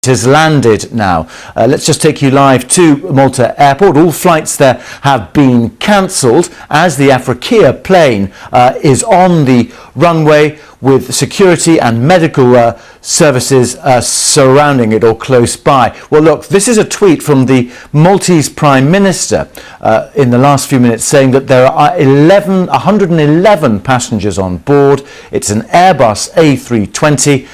has landed now. Let's just take you live to Malta Airport. All flights there have been cancelled as the Africa plane is on the runway with security and medical services surrounding it or close by. Well, look, this is a tweet from the Maltese Prime Minister in the last few minutes saying that there are 111 passengers on board. It's an Airbus A320.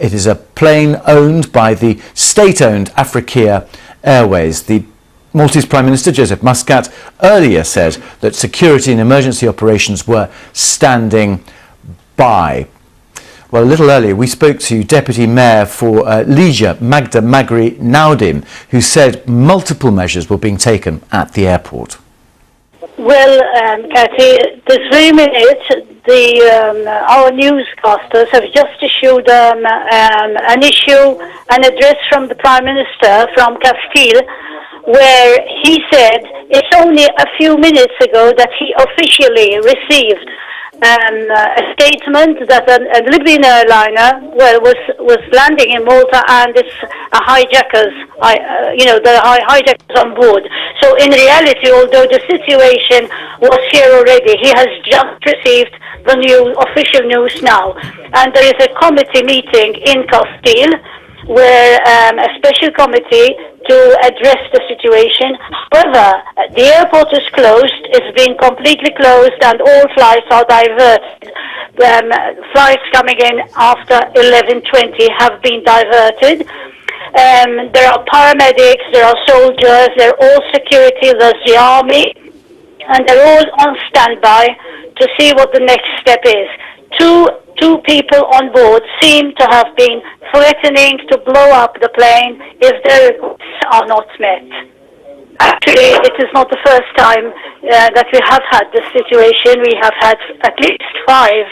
It is a plane owned by the state-owned Africa Airways. The Maltese Prime Minister Joseph Muscat earlier said that security and emergency operations were standing by. Well, a little earlier we spoke to Deputy Mayor for Libya, Magda Magri-Naudim, who said multiple measures were being taken at the airport. Well, Cathy, this very minute, our newscasters have just issued an address from the Prime Minister from Castile, where he said it's only a few minutes ago that he officially received a statement that a Libyan airliner was landing in Malta and it's hijackers, the hijackers on board. So in reality, although the situation was here already, he has just received the new official news now. And there is a committee meeting in Castile where a special committee to address the situation. However, the airport is closed, it's been completely closed and all flights are diverted. Flights coming in after 11:20 have been diverted. There are paramedics, there are soldiers, they're all security, there's the army, and they're all on standby to see what the next step is. Two people on board seem to have been threatening to blow up the plane if their requests are not met. Actually, it is not the first time that we have had this situation. We have had at least 5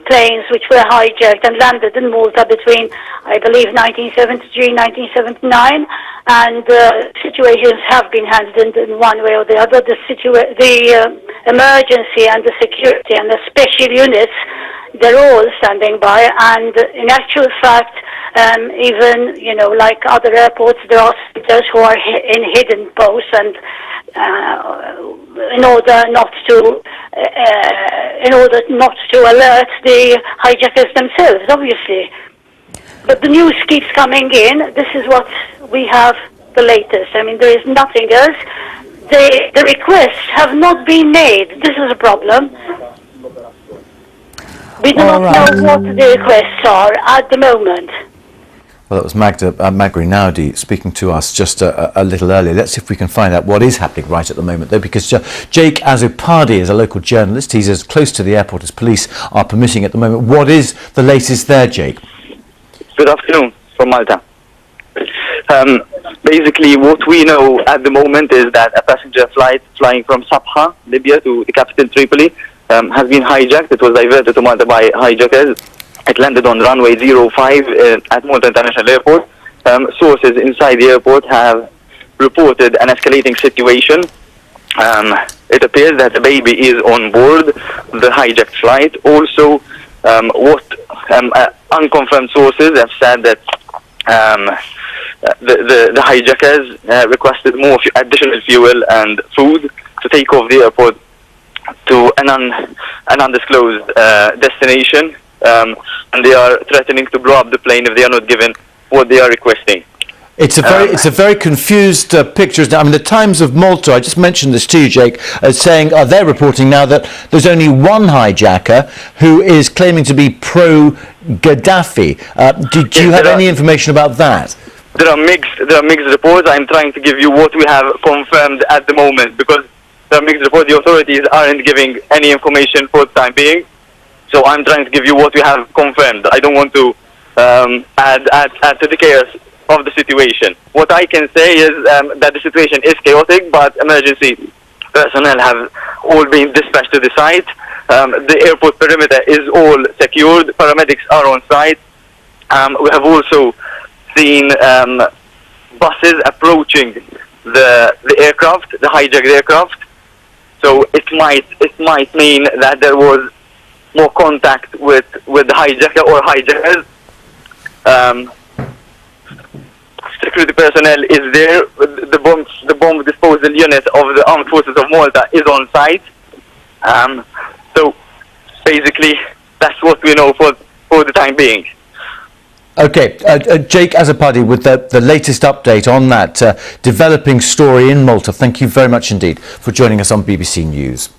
planes which were hijacked and landed in Malta between, I believe, 1973 and 1979, and situations have been handled in one way or the other. The emergency and the security and the special units, they're all standing by, and in actual fact, even, like other airports, there are soldiers who are in hidden posts, and in order not to alert the hijackers themselves, obviously. But the news keeps coming in. This is what we have, the latest. I mean, there is nothing else. The requests have not been made. This is a problem. We do not know what the requests are at the moment. Well, that was Magda Magri-Naudim speaking to us just a little earlier. Let's see if we can find out what is happening right at the moment, though, because Jake Azzopardi is a local journalist. He's as close to the airport as police are permitting at the moment. What is the latest there, Jake? Good afternoon from Malta. Basically, what we know at the moment is that a passenger flight flying from Sabha, Libya, to the capital Tripoli has been hijacked. It was diverted to Malta by hijackers. It landed on runway 05 at Malta International Airport. Sources inside the airport have reported an escalating situation. It appears that the baby is on board the hijacked flight. Also, unconfirmed sources have said that the hijackers requested more additional fuel and food to take off the airport to an undisclosed destination, and they are threatening to blow up the plane if they are not given what they are requesting. It's a very confused picture. I mean, the Times of Malta, I just mentioned this to you, Jake, saying they're reporting now that there's only one hijacker who is claiming to be pro-Gaddafi. Do you have any information about that? There are mixed reports. I'm trying to give you what we have confirmed at the moment, because there are mixed reports. The authorities aren't giving any information for the time being. So I'm trying to give you what we have confirmed. I don't want to add to the chaos of the situation. What I can say is that the situation is chaotic, but emergency personnel have all been dispatched to the site. The airport perimeter is all secured. Paramedics are on site. We have also seen buses approaching the aircraft, the hijacked aircraft. So it might mean that there was more contact with the hijacker or hijackers. personnel is there. The bomb disposal unit of the Armed Forces of Malta is on site. So basically, that's what we know for the time being. Okay, Jake Azzopardi with the latest update on that developing story in Malta. Thank you very much indeed for joining us on BBC News.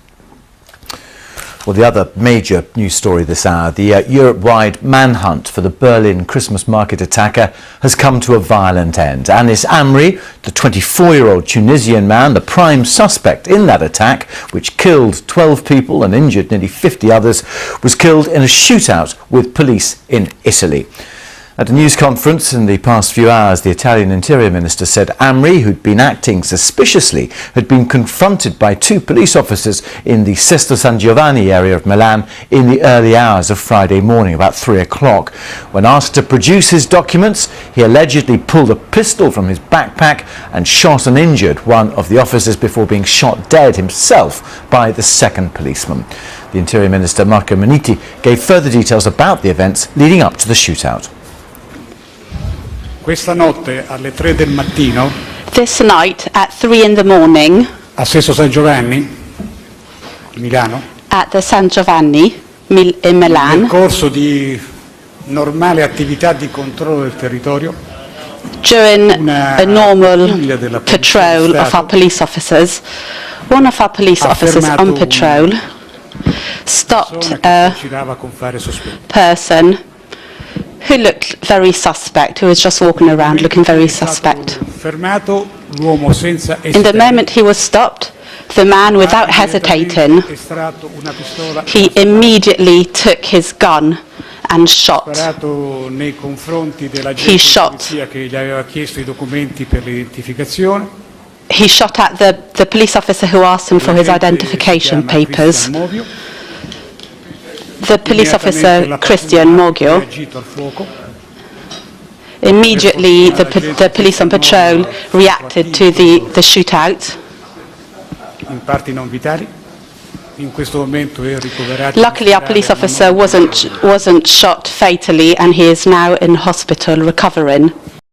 Well, the other major news story this hour, the Europe-wide manhunt for the Berlin Christmas market attacker has come to a violent end. Anis Amri, the 24-year-old Tunisian man, the prime suspect in that attack, which killed 12 people and injured nearly 50 others, was killed in a shootout with police in Italy. At a news conference in the past few hours, the Italian Interior Minister said Amri, who'd been acting suspiciously, had been confronted by two police officers in the Sesto San Giovanni area of Milan in the early hours of Friday morning, about 3 o'clock. When asked to produce his documents, he allegedly pulled a pistol from his backpack and shot and injured one of the officers before being shot dead himself by the second policeman. The Interior Minister, Marco Minniti, gave further details about the events leading up to the shootout. Questa notte alle 3 del mattino, This night at 3 in the morning a Sesto San Giovanni, Milano, at the San Giovanni in nel Milan, corso di normale attività di controllo del territorio, during a normal patrol of our police officers, one of our police officers on patrol stopped a girava con fare sospetto. person who looked very suspect, who was just walking around looking very suspect. Fermato l'uomo senza In the moment he was stopped, the man, without hesitating, estratto una pistola, he immediately took his gun and shot. sparato nei confronti della He gente di shot. polizia che gli aveva chiesto i documenti per l'identificazione. He shot at the police officer who asked him for his identification papers. The police officer, Christian Mogio, immediately the police on patrol reacted to the shootout. In parti non vitali. In questo momento è ricoverato. Luckily, our police officer wasn't shot fatally, and he is now in hospital recovering.